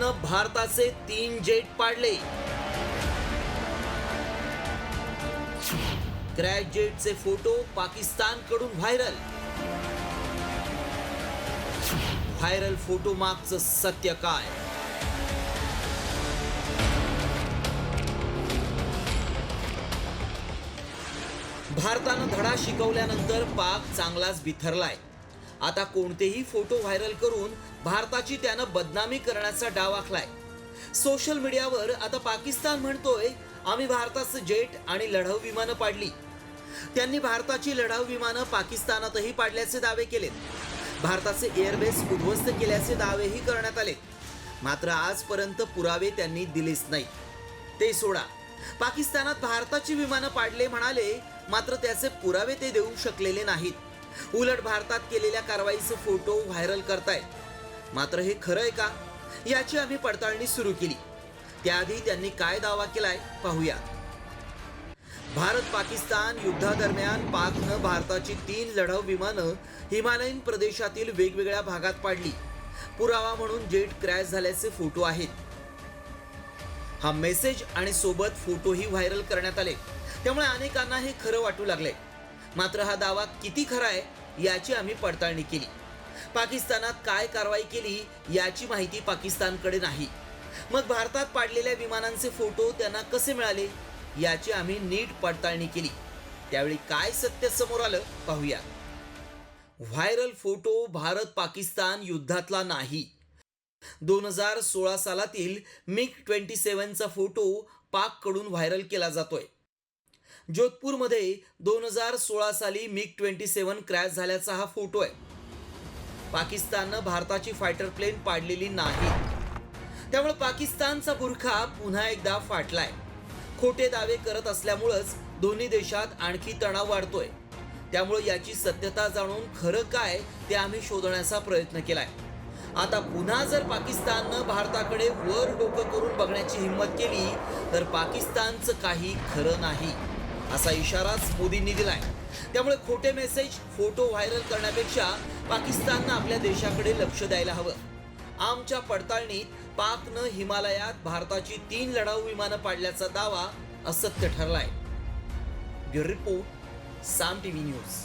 पाकिस्ताननं भारताचे 3 जेट पाडले। क्रॅश जेटचे फोटो पाकिस्तानकडून व्हायरल। व्हायरल फोटो मागचं सत्य काय? भारतानं धडा शिकवल्यानंतर पाक चांगलाच बिथरलाय। आता कोणतेही फोटो व्हायरल करून भारताची त्यानं बदनामी करण्याचा डाव आखलाय। सोशल मीडियावर आता पाकिस्तान म्हणतोय आम्ही भारताचं जेट आणि लढाऊ विमानं पाडली। त्यांनी भारताची लढाऊ विमानं पाकिस्तानातही पाडल्याचे दावे केलेत। भारताचे एअरबेस उद्ध्वस्त केल्याचे दावेही करण्यात आले। मात्र आजपर्यंत पुरावे त्यांनी दिलेच नाही। ते सोडा, पाकिस्तानात भारताची विमानं पाडले म्हणाले, मात्र त्याचे पुरावे ते देऊ शकलेले नाहीत। उलट भारतात केलेल्या कारवाईचे फोटो व्हायरल करतायत। मात्र हे खरं आहे का, याची आम्ही पडताळणी सुरू केली। त्याआधी त्यांनी काय दावा केलाय पाहूया। भारत पाकिस्तान युद्धादरम्यान पाकनं भारताची 3 लढाऊ विमानं हिमालयीन प्रदेशातील वेगवेगळ्या भागात पाडली। पुरावा म्हणून जेट क्रॅश झाल्याचे फोटो आहेत। हा मेसेज आणि सोबत फोटोही व्हायरल करण्यात आले। त्यामुळे अनेकांना हे खरं वाटू लागले। मात्र हा दावा किती खरा आहे याची आम्ही पडताळणी केली। पाकिस्तानात काय कारवाई केली याची माहिती पाकिस्तानकडे नाही। मग भारतात पाडलेल्या विमानांचे फोटो त्यांना कसे मिळाले याची आम्ही नीट पडताळणी केली। त्यावेळी काय सत्य समोर आलं पाहूया। व्हायरल फोटो भारत पाकिस्तान युद्धातला नाही। 2016 सालातील MiG-27 चा फोटो पाककडून व्हायरल केला जातोय। जोधपूरमध्ये 2016 साली MiG-27 क्रॅश झाल्याचा हा फोटो आहे। पाकिस्ताननं भारताची फायटर प्लेन पाडलेली नाही। त्यामुळे पाकिस्तानचा बुरखा पुन्हा एकदा फाटलाय। खोटे दावे करत असल्यामुळेच दोन्ही देशात आणखी तणाव वाढतोय। त्यामुळे याची सत्यता जाणून खरं काय ते आम्ही शोधण्याचा प्रयत्न केलाय। आता पुन्हा जर पाकिस्ताननं भारताकडे वर डोकं करून बघण्याची हिंमत केली तर पाकिस्तानचं काही खरं नाही असा इशाराच मोदींनी दिलाय। त्यामुळे खोटे मेसेज फोटो व्हायरल करण्यापेक्षा पाकिस्ताननं आपल्या देशाकडे लक्ष द्यायला हवं। आमच्या पडताळणीत पाकनं हिमालयात भारताची 3 लढाऊ विमानं पाडल्याचा दावा असत्य ठरलाय। ब्युरो रिपोर्ट, साम टीव्ही न्यूज।